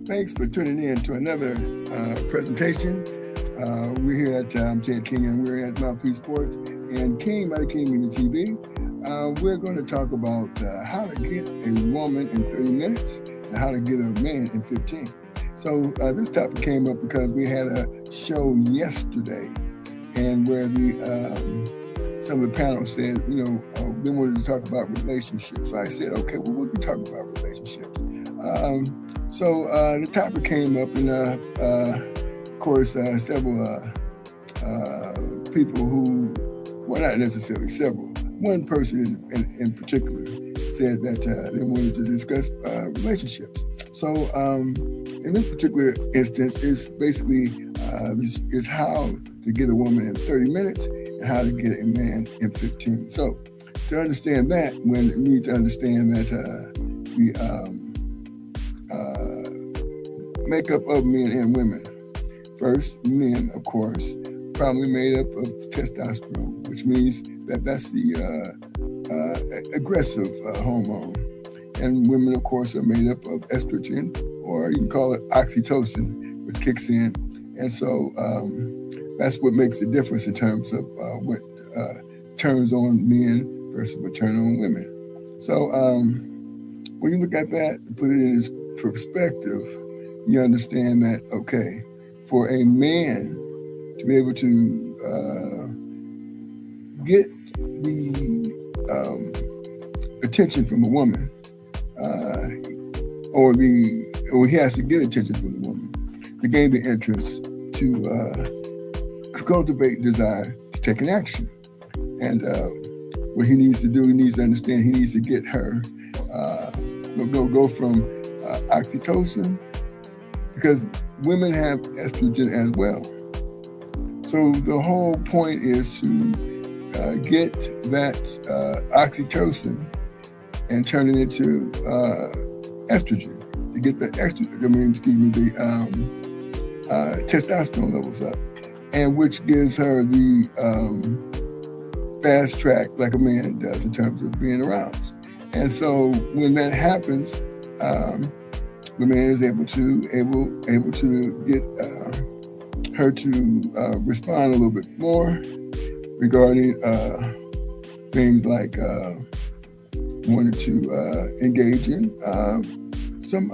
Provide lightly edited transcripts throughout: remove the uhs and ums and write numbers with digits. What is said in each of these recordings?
Thanks for tuning in to another presentation. We're here at I'm Ted King, and we're at Mouthpiece Sports and King by the King Media TV. We're going to talk about how to get a woman in 30 minutes and how to get a man in 15. So this topic came up because we had a show yesterday, and where some of the panel said, they wanted to talk about relationships. So I said, okay, well, we can talk about relationships. So the topic came up, and of course, several people who, well, not necessarily several, one person in particular said that they wanted to discuss relationships. So in this particular instance, it's basically is how to get a woman in 30 minutes and how to get a man in 15. So to understand that, we need to understand that the makeup of men and women. First, men, of course, probably made up of testosterone, which means that's the aggressive hormone. And women, of course, are made up of estrogen, or you can call it oxytocin, which kicks in. And so that's what makes the difference in terms of what turns on men versus what turns on women. So when you look at that and put it in its perspective, you understand that, okay, for a man to be able to get the attention from a woman, or he has to get attention from the woman to gain the interest, to cultivate desire, to take an action. And what he needs to do, he needs to understand, he needs to get her, go from oxytocin, because women have estrogen as well. So the whole point is to get that oxytocin and turn it into estrogen, to get the testosterone levels up, and which gives her the fast track like a man does in terms of being aroused. And so when that happens, the man is able to get her to respond a little bit more regarding things like wanting to engage in some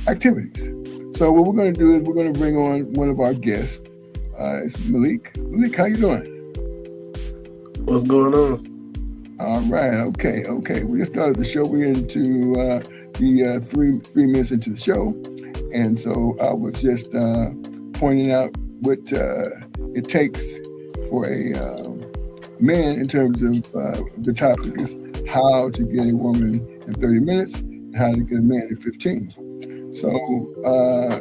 activities. So what we're going to do is we're going to bring on one of our guests. It's Malik. Malik, how you doing? What's going on? All right. Okay. We just started the show. We're into the three minutes into the show, and so I was just pointing out what it takes for a man in terms of the topic is how to get a woman in 30 minutes and how to get a man in 15. So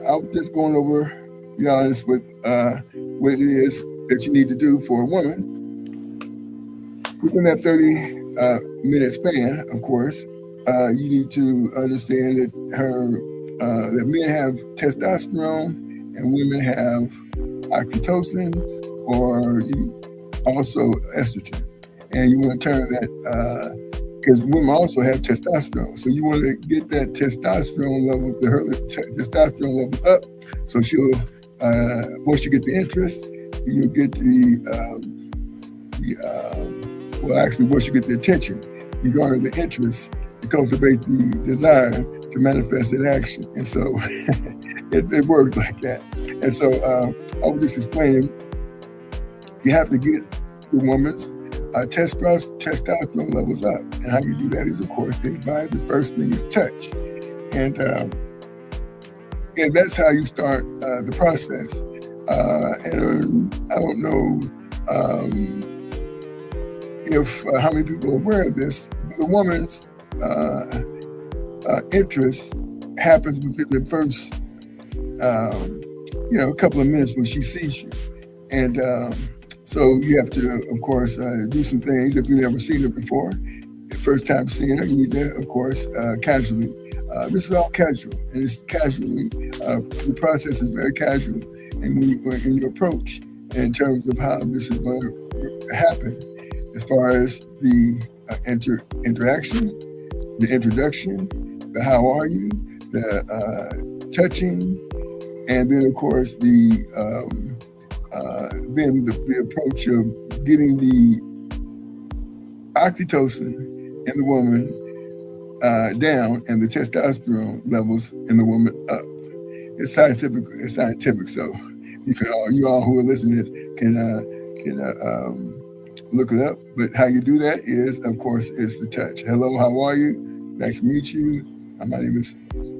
I was just going over, to be honest, with what it is that you need to do for a woman within that 30-minute span. Of course, you need to understand that that men have testosterone and women have oxytocin, or also estrogen. And you want to turn that, because women also have testosterone. So you want to get that testosterone level, testosterone levels up. So she'll, once you get the interest, you'll get once you get the attention, you garner the interest to cultivate the desire to manifest in action. And so it works like that. And so I was just explaining, you have to get the woman's testosterone levels up. And how you do that is, of course, by the first thing is touch. And that's how you start the process. And I don't know if how many people are aware of this, but the woman's interest happens within the first, couple of minutes when she sees you. And so you have to, of course, do some things. If you've never seen her before, the first time seeing her, you need to, of course, casually. This is all casual, and it's casually. The process is very casual, and in your approach, in terms of how this is going to happen, as far as the interaction, the introduction, the how are you, the touching, and then of course the approach of getting the oxytocin in the woman down and the testosterone levels in the woman up. It's scientific. So you all who are listening to this can look it up. But how you do that is, of course, it's the touch. Hello, how are you? Nice to meet you. My name is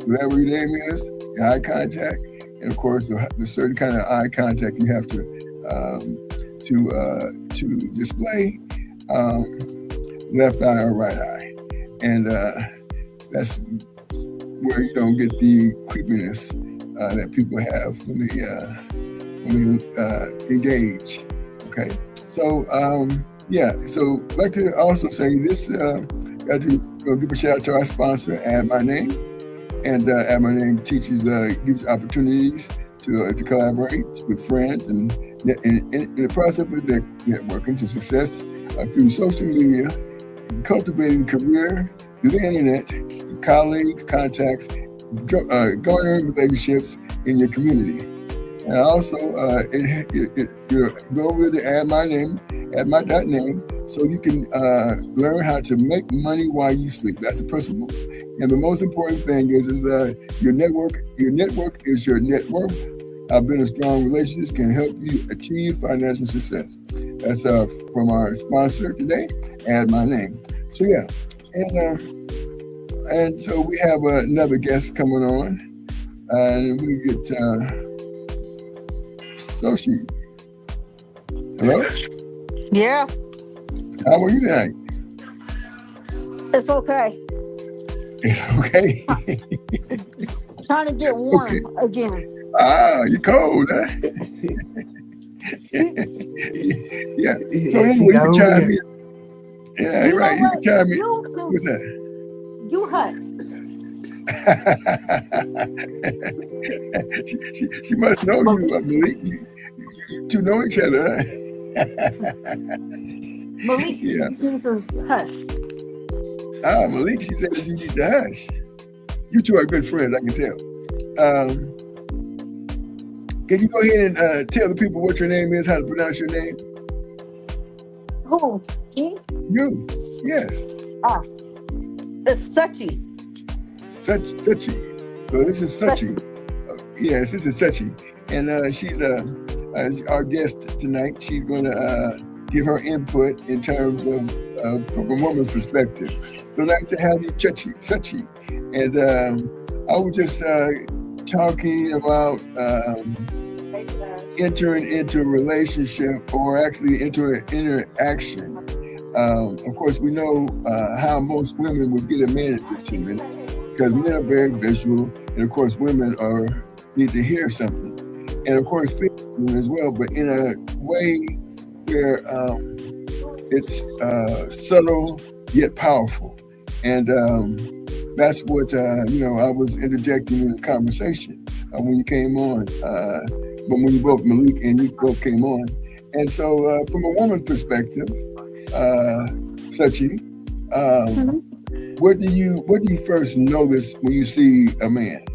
whatever your name is. Your eye contact, and of course, the certain kind of eye contact you have to display, left eye or right eye, and that's where you don't get the creepiness that people have when they engage. Okay, so so I'd like to also say this. Got to give a shout out to our sponsor, Add My Name, and Add My Name teaches gives opportunities to collaborate with friends and in the process of networking to success through social media, cultivating a career through the internet, colleagues, contacts, garnering relationships in your community. And also, go over to Add My Name, Add My .name, so you can learn how to make money while you sleep. That's the principle. And the most important thing is your network. Your network is your net worth. Building strong relationships can help you achieve financial success. That's from our sponsor today, Add My Name. So yeah, and so we have another guest coming on, and we get Soshi. Hello? Yeah, How are you tonight? it's okay. It's okay. Trying to get warm again. You cold, huh? Yeah. So anyway, you can chime in. Yeah, You right. know You can chime in. what? What's that? You hut. she must know you, Malik. You two know each other, huh? Malik Yeah. needs to hush. Malik, she said that you need to hush. You two are good friends, I can tell. Can you go ahead and tell the people what your name is, how to pronounce your name? Who? Me? You. Yes. It's Sachi. Sachi. So this is Sachi. Yes, this is Sachi. And she's our guest tonight. She's going to give her input in terms of from a woman's perspective. So I'd like to have you, Sachi. And I was just talking about entering into a relationship or actually into an interaction. Of course, we know how most women would get a man in 15 minutes because men are very visual, and of course, women need to hear something, and of course, women as well, but in a way where it's subtle yet powerful, and that's what I was interjecting in the conversation when you came on. But when you both, Malik and you both came on. And so from a woman's perspective, Sachi, what do you first notice when you see a man?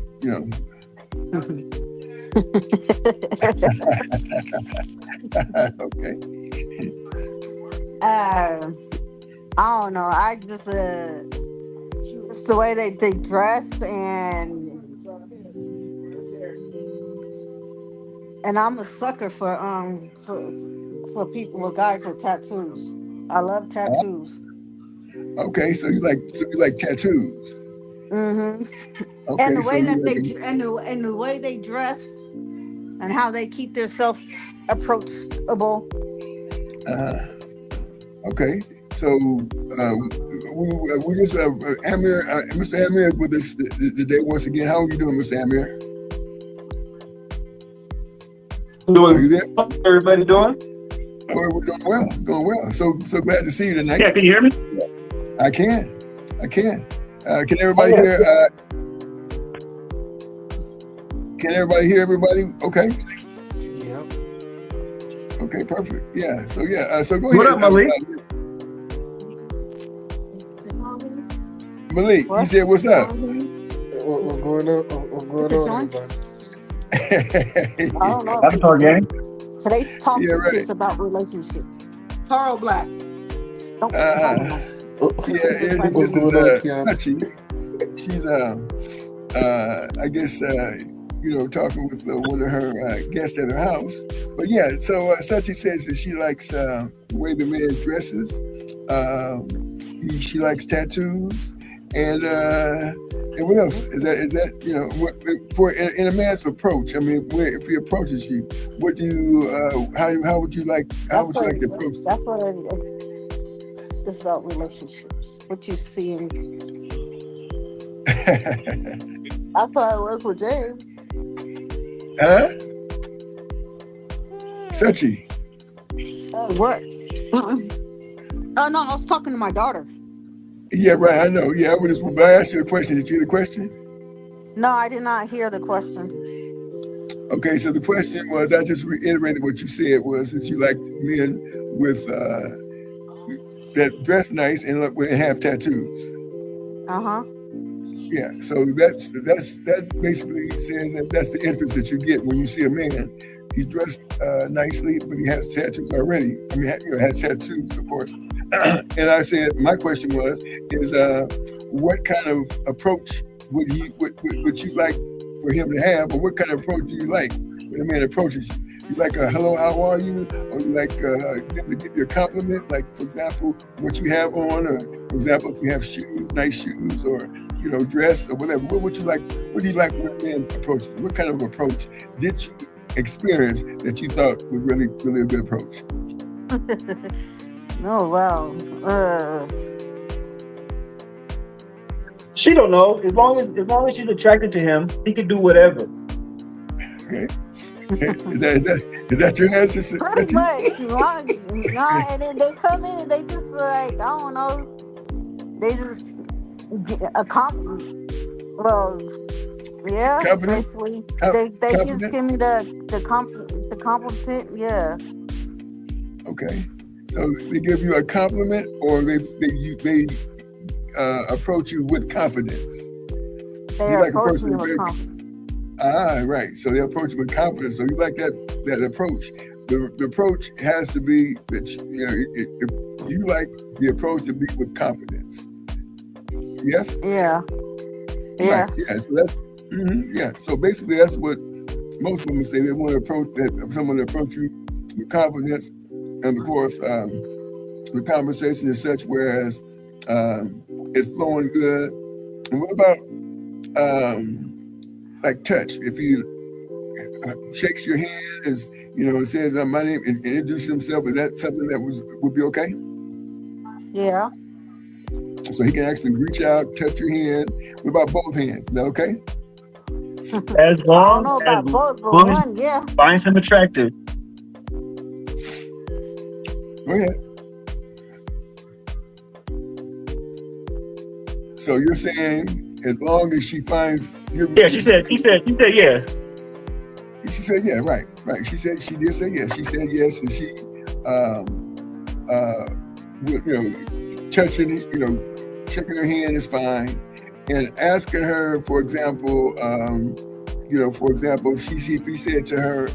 Okay. I don't know. I just it's the way they dress and I'm a sucker for people with guys with tattoos. I love tattoos. Okay, so you like tattoos. Mm-hmm. Okay, And the way so that the way they dress and how they keep themselves approachable. Okay, so we just Amir, Mr. Amir is with us today once again. How are you doing, Mr. Amir? Doing, are you there? everybody doing? Oh, we're doing well. So glad to see you tonight. Yeah, can you hear me? I can. Can everybody hear? Can everybody hear everybody? Okay. Yep. Okay, perfect. Yeah. So so go What ahead. up, Malik? Malik, you said what's up? What's going going on? What's You going could on, join. everybody? I don't know. That's organic. Today's topic Yeah, right. is about relationships. Taro Black. Don't Uh, come on. yeah, Like, this What's is going on, Kiana? Sachi. She's I guess talking with one of her guests at her house. But yeah, so Sachi says that she likes the way the man dresses. She likes tattoos, and what else is that what for in a man's approach? I mean, if he approaches you, what do you how would you like that's to what approach? that's what it's about relationships. What you see in I thought it was with James. Huh? Sachi. What? Oh no, I was talking to my daughter. Yeah, right. I know. Yeah, but I asked you a question. Did you hear the question? No, I did not hear the question. Okay, so the question was, I just reiterated what you said was, is you like men with that dress nice and have tattoos. Uh-huh. Yeah, so that basically says that that's the interest that you get when you see a man. He's dressed nicely, but he has tattoos already. I mean, has tattoos, of course. And I said, my question is what kind of approach would you like for him to have, or what kind of approach do you like when a man approaches you? You like a hello, how are you? Or you like them to give you a compliment, like, for example, what you have on, or, for example, if you have shoes, nice shoes, or, dress, or whatever. What do you like when a man approaches you? What kind of approach did you experience that you thought was really, really a good approach? Oh, wow. She don't know. As long as she's attracted to him, he can do whatever. Okay. Is that your answer? Pretty much. Nah, and then they come in and they just like, I don't know, they just get a compliment. Well, yeah, Confident? basically. They Confident? just give me the compliment, yeah. Okay. So they give you a compliment, or they approach you with confidence. They You like a approach person me very- with confidence. Right. So they approach you with confidence. So you like that approach. The approach has to be that you like the approach to be with confidence. Yes. Yeah. Yeah. Right. Yeah. So that's yeah. So basically, that's what most women say. They want to approach someone to approach you with confidence, and of course, the conversation is such whereas it's flowing good. And what about like touch? If he shakes your hand, and says my name, and introduces himself, is that something that would be okay? Yeah. So he can actually reach out, touch your hand. What about both hands? Is that okay? As I long don't know about both, but long as one, yeah. finds him attractive. Go ahead. So you're saying as long as she finds Yeah, she said yeah. She said yeah, right. She did say yes. She said yes, and she touching checking her hand is fine, and asking her, for example, if he said to her,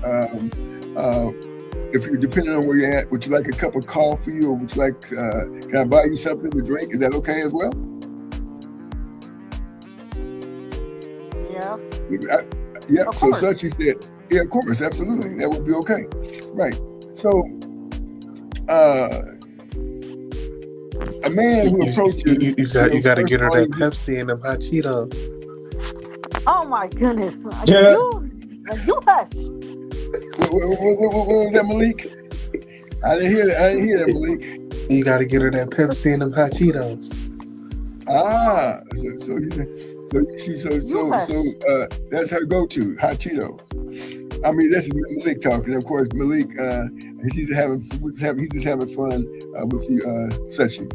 if you're depending on where you're at, would you like a cup of coffee, or would you like, can I buy you something to drink? Is that okay as well? Yeah. Yeah. Of So course. Sachi said, yeah, of course, absolutely, that would be okay, right? So, a man who approaches You got to first get her of all, that Pepsi and them hot Cheetos. Oh my goodness. Yeah. You hush. What was that, Malik? I didn't hear that, Malik. You got to get her that Pepsi and them hot Cheetos. Ah, so that's her go-to, hot Cheetos. I mean, this is Malik talking. Of course, Malik, he's just having fun with you, Sachi.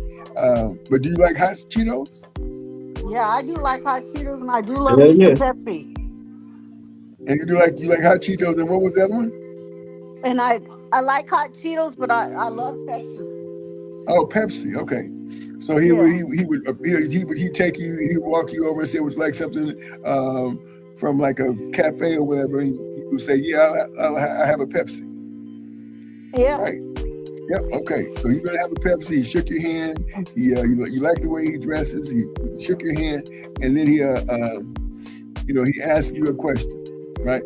But do you like hot Cheetos? Yeah, I do like hot Cheetos, and I do love Yeah, me yeah. some Pepsi. And you like hot Cheetos, and what was the other one? And I like hot Cheetos, but I love Pepsi. Oh, Pepsi. Okay. So he would take you, he'd walk you over and say it was like something from like a cafe or whatever, and you would say, yeah, I'll have a Pepsi. Yeah. Right. Yep. Okay. So you're gonna have a Pepsi. He shook your hand. You like the way he dresses. He shook your hand, and then he asked you a question, right?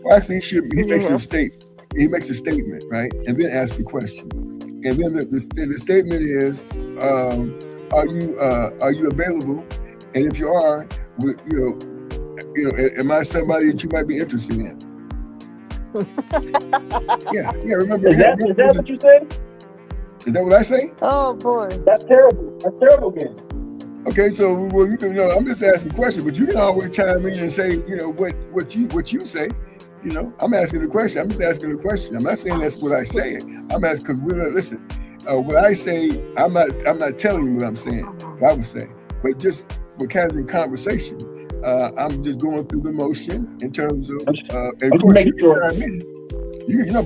Well, actually, he makes a statement. He makes a statement, right, and then asks a question. And then the statement is, are you available? And if you are, am I somebody that you might be interested in? Yeah. Remember, is that what you say? Is that what I say? Oh boy. That's terrible. That's terrible game. Okay, so you can I'm just asking a question, but you can always chime in and say, what you say. I'm asking a question. I'm just asking a question. I'm not saying that's what I say. I'm asking because listen. What I say, I'm not telling you what I'm saying. What I would say, but just for casual conversation, I'm just going through the motion in terms of. And of course, you can chime in.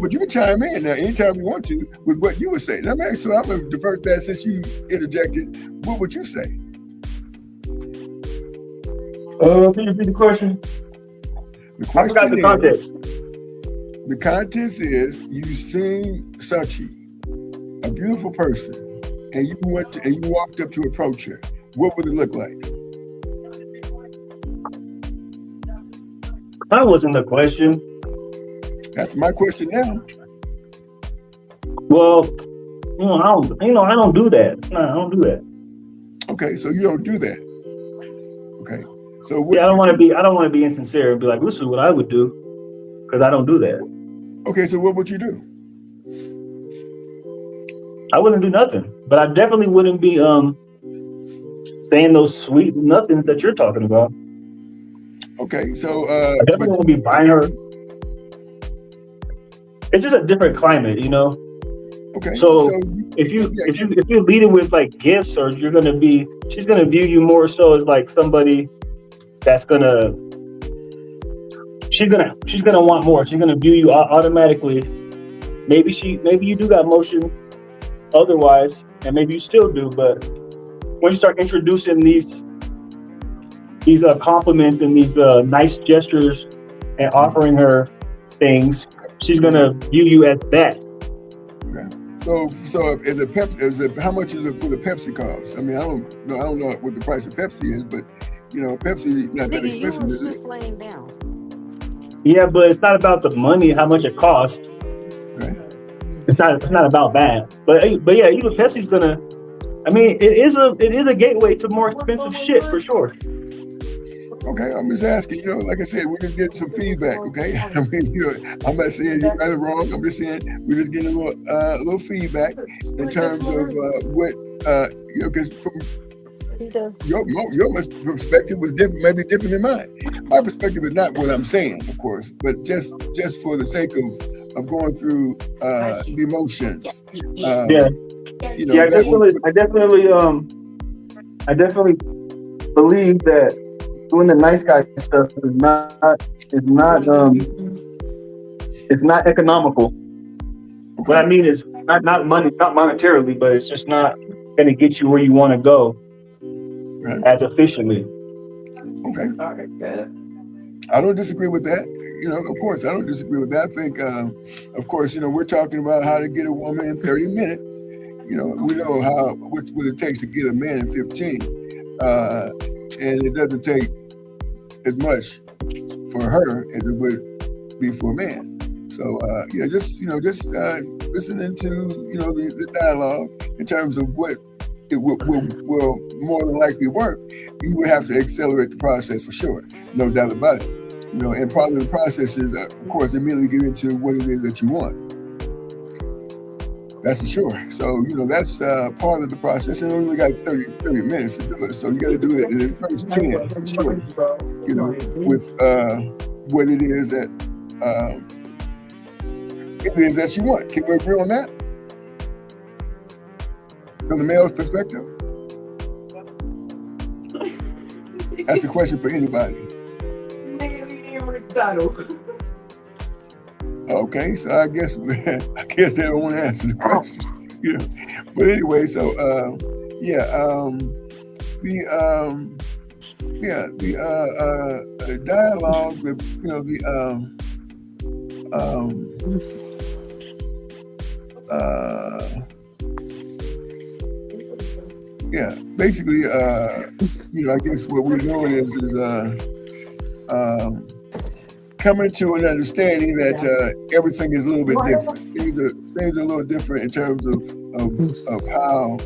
But you can chime in now anytime you want to with what you would say. Now, so I'm going to divert that since you interjected. What would you say? Can you repeat the question? The question I forgot the context. The context is you seen Sachi, a beautiful person, and you walked up to approach her. What would it look like? That wasn't the question. That's my question now. Well, I don't do that. I don't do that. Okay, so you don't do that. Okay, so I don't want to be insincere and be like, this is what I would do, because I don't do that. Okay, so what would you do? I wouldn't do nothing, but I definitely wouldn't be saying those sweet nothings that you're talking about. Okay, so I definitely won't be buying her. It's just a different climate, Okay. So if you lead it with like gifts, or she's gonna view you more so as like somebody that's she's gonna want more. She's gonna view you automatically. Maybe you do got motion otherwise, and maybe you still do, but when you start introducing these compliments and these nice gestures and offering her things, she's gonna view you as that. Okay. So how much is it for the Pepsi cost? I mean, I don't know what the price of Pepsi is, but Pepsi not that expensive, is it? Laying down. Yeah, but it's not about the money, how much it costs. Okay. It's not about that. But yeah, even Pepsi's gonna. I mean, it is a gateway to more expensive shit for sure. Okay, I'm just asking. Like I said, we're just getting some feedback. Okay, I mean, I'm not saying you're right or wrong. I'm just saying we're just getting a little feedback in terms of what because from your perspective was different, maybe different than mine. My perspective is not what I'm saying, of course, but just for the sake of going through the emotions. I definitely believe that doing the nice guy stuff it's not economical. Okay. What I mean is not money, not monetarily, but it's just not going to get you where you want to go as efficiently. Okay. I don't disagree with that. Of course, I don't disagree with that. I think, of course, we're talking about how to get a woman in 30 minutes. We know what it takes to get a man in 15. And it doesn't take as much for her as it would be for a man. So, just listening to, the dialogue in terms of what it will more than likely work, you would have to accelerate the process for sure. No doubt about it. And part of the process is, of course, immediately get into what it is that you want. That's for sure. So, that's part of the process. And we only got 30 minutes to do it. So you got to do it in the first 10, for sure. With what it is that you want. Can we agree on that? From the male's perspective? That's a question for anybody. Okay, so I guess they don't want to answer the question. you know. But anyway, so yeah, the dialogue, basically, I guess what we're doing is coming to an understanding that everything is a little bit different. Things are a little different in terms of how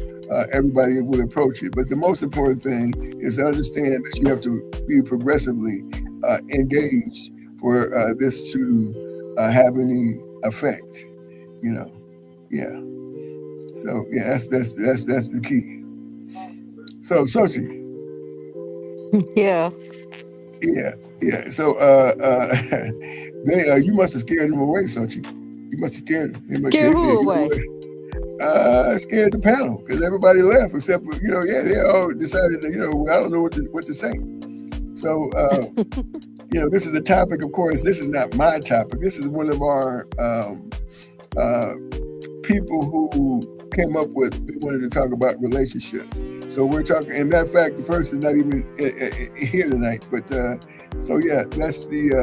everybody would approach it. But the most important thing is to understand that you have to be progressively engaged for this to have any effect. Yeah. So yeah, that's the key. So Sochi. Yeah. Yeah. So you must have scared them away, Sochi. You must have scared them. Scared who away? Scared the panel because everybody left except for they all decided that I don't know what to say. So this is a topic. Of course, this is not my topic. This is one of our people who came up with. We wanted to talk about relationships. So we're talking. And matter of fact, the person's not even here tonight. But so yeah, that's the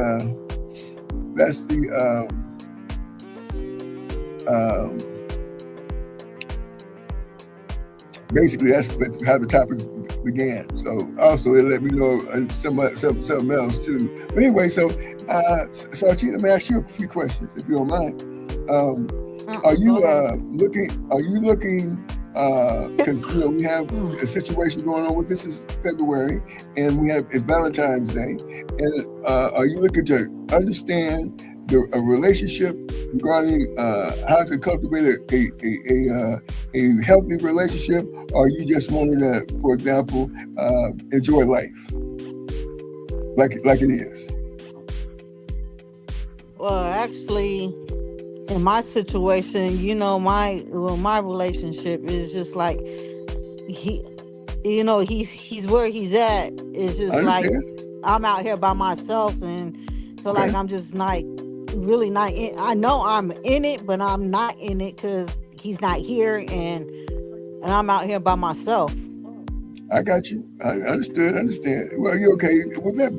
basically that's how the topic began. So also it let me know something else too. But anyway, so Sarchi, let me ask you a few questions if you don't mind. Are you looking? Because we have a situation going on with this is February, and it's Valentine's Day, and are you looking to understand a relationship regarding how to cultivate a healthy relationship, or you just wanting to, for example, enjoy life like it is? Well, actually, in my situation, my relationship is just like he's where he's at. It's just like I'm out here by myself, and so like I'm just like really not in. I know I'm in it, but I'm not in it because he's not here, and I'm out here by myself. I got you. I understand. Well, you're okay. With that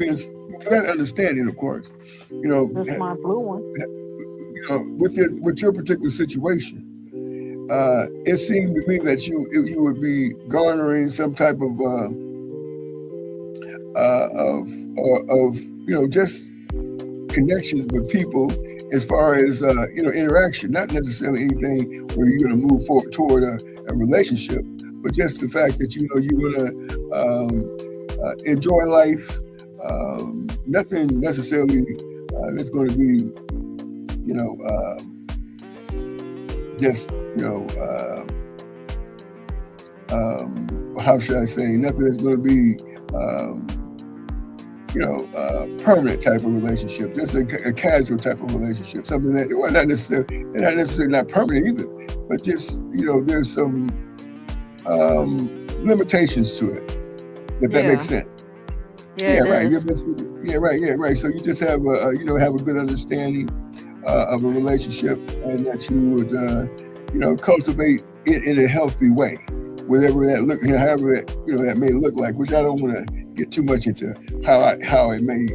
understanding, of course, That's my blue one. With your particular situation, it seemed to me that you would be garnering some type of just connections with people as far as interaction, not necessarily anything where you're going to move forward toward a relationship, but just the fact that you're going to enjoy life. Nothing necessarily that's going to be how should I say? Nothing that's going to be, permanent type of relationship. Just a casual type of relationship. Something that, well, not necessarily not permanent either, but just there's some limitations to it. If that makes sense. Yeah, right. Right. So you just have a good understanding of a relationship, and that you would cultivate it in a healthy way, whatever that look, however that may look like. Which I don't want to get too much into how it may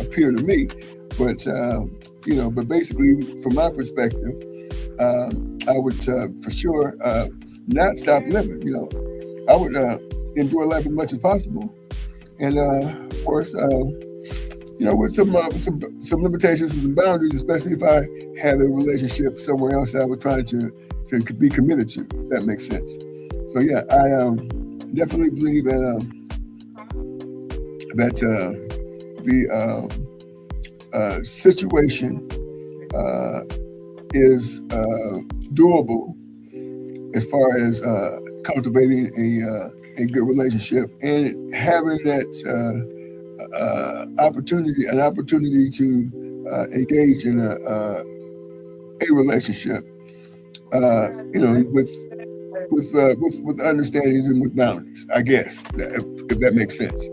appear to me, but but basically from my perspective, I would for sure not stop living. I would enjoy life as much as possible, and of course. With some limitations and some boundaries, especially if I have a relationship somewhere else I was trying to be committed to. If that makes sense. So yeah, I definitely believe that the situation is doable as far as cultivating a good relationship and having that. An opportunity to engage in a relationship, with understandings and with boundaries, I guess, if that makes sense.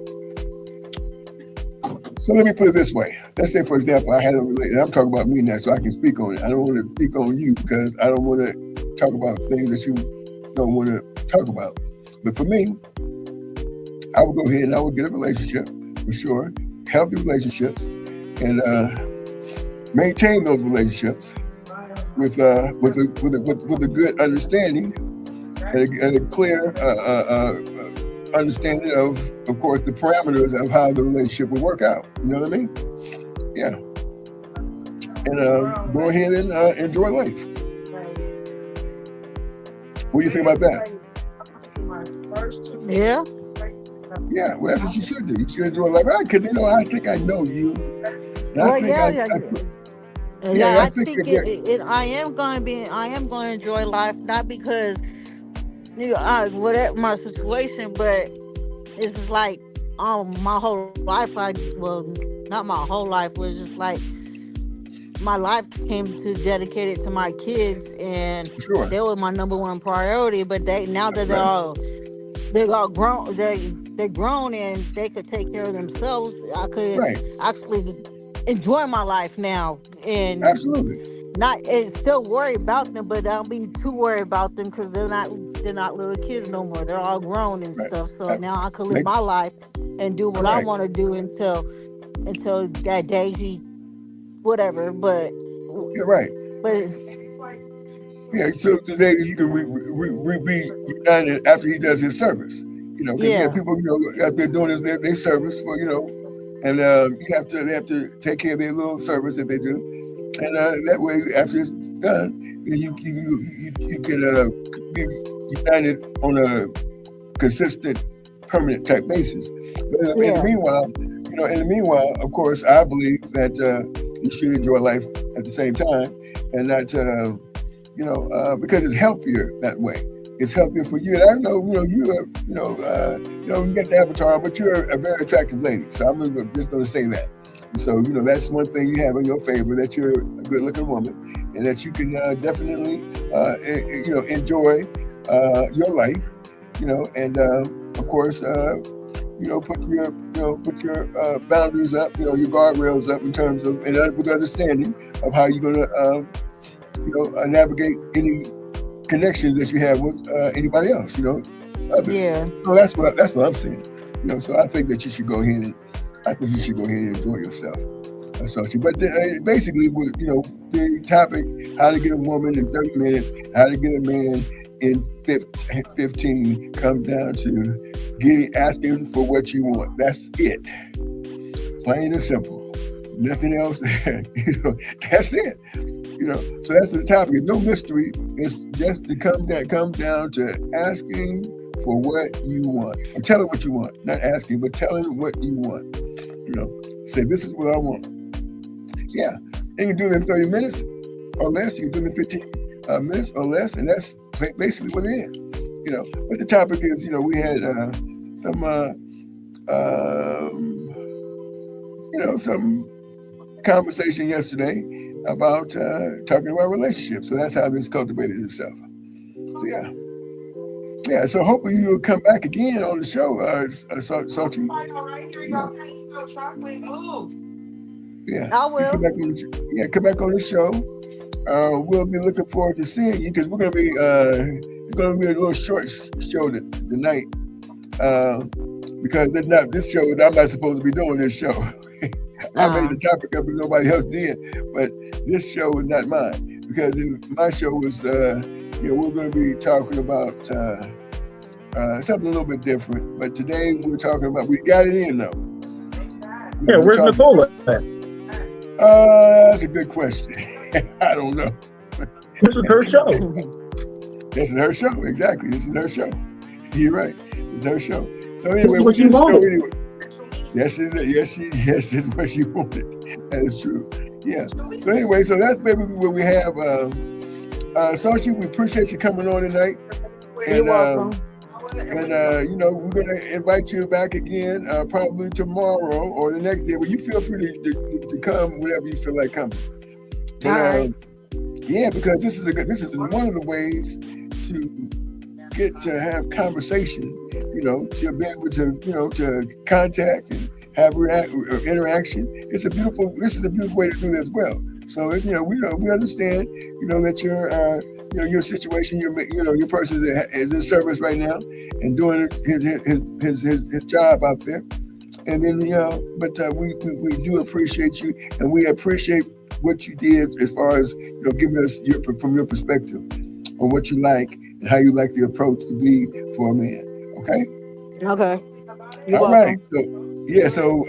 So let me put it this way. Let's say, for example, I had a relationship. I'm talking about me now, so I can speak on it. I don't want to speak on you because I don't want to talk about things that you don't want to talk about. But for me, I would go ahead and I would get a relationship for sure, healthy relationships, and maintain those relationships with a good understanding and a clear understanding of course, the parameters of how the relationship will work out. You know what I mean? Yeah. And go ahead and enjoy life. What do you think about that? Yeah. Yeah, well, that's what you should do. You should enjoy life. Because, I think I know you. And Well, I think yeah, I I think think I am going to enjoy life, not because whatever my situation, but it's just like my whole life. Not my whole life, was just like my life came to dedicate it to my kids, and sure. they were my number one priority. But now that they're all grown, they're grown and they could take care of themselves. I could actually enjoy my life now, and absolutely not and still worry about them, but I don't be too worried about them because they're not little kids no more. They're all grown and stuff. So now I can live my life and do what I want to do until that day whatever. But you're right. But yeah, so today you can be united after he does his service. Because people, after they're doing their service for, and they have to take care of their little service that they do, and that way after it's done, you can be united on a consistent, permanent type basis. But in the meanwhile, of course, I believe that you should enjoy life at the same time, and that because it's healthier that way. It's healthier for you. And I know, you got the avatar, but you're a very attractive lady. So I'm just going to say that. And so, that's one thing you have in your favor, that you're a good-looking woman, and that you can definitely, enjoy your life, and of course, put your boundaries up, your guardrails up in terms of, and with understanding of how you're going to, navigate any connections that you have with anybody else, others. Yeah. So that's what I'm saying. So I think that you should go ahead and enjoy yourself. But basically, the topic, how to get a woman in 30 minutes, how to get a man in 15, comes down to asking for what you want. That's it. Plain and simple. Nothing else. That's it. So that's the topic. No mystery. It's just to come down to asking for what you want. And tell her what you want. Not asking, but telling what you want. Say, this is what I want. Yeah. And you do it in 30 minutes or less. You can do it in 15 minutes or less. And that's basically what it is. But the topic is, we had some conversation yesterday about talking about relationships. So that's how this cultivated itself. So yeah. So hopefully you'll come back again on the show, Sochi. Yeah, I will. Come back on the show. We'll be looking forward to seeing you, because we're gonna be it's gonna be a little short show tonight, because this show. I'm not supposed to be doing this show. I made the topic up and nobody else did, but this show was not mine, because my show was, we're going to be talking about something a little bit different. But today we got it in though. Yeah, where's Nicole at? That's a good question. I don't know. This is her show. This is her show, exactly. This is her show. You're right. It's her show. So anyway, what she wanted. Yes, this is what she wanted. That is true. Yeah. So anyway, so that's maybe what we have. Sochi, we appreciate you coming on tonight. You're welcome. And we're gonna invite you back again, probably tomorrow or the next day. Well, you feel free to come whenever you feel like coming. But, all right. Yeah, because this is one of the ways to get to have conversation, to be able to, to contact and have interaction. This is a beautiful way to do that as well. So it's, we understand, that your situation, your person is in service right now and doing his job out there. And then, but we do appreciate you, and we appreciate what you did as far as, giving us from your perspective on what you like and how you like the approach to be for a man. Okay. Okay. You're All welcome. right. So,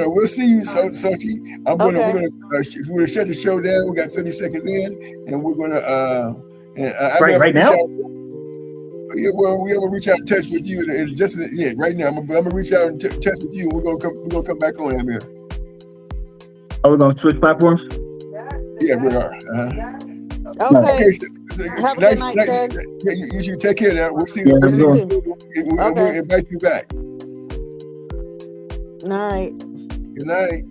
we'll see you, Sochi. We're gonna shut the show down. We got 30 seconds in, and we're gonna right now. Yeah, well, we're gonna reach out and touch with you, and just right now, I'm gonna reach out and touch with you. And we're gonna come back on, Amir. Are we gonna switch platforms? Yeah, we are. Okay. So, Have a good night, Ted. Yeah, you should take care now. We'll see. Yeah, We'll Okay. invite you back. Night. Good night.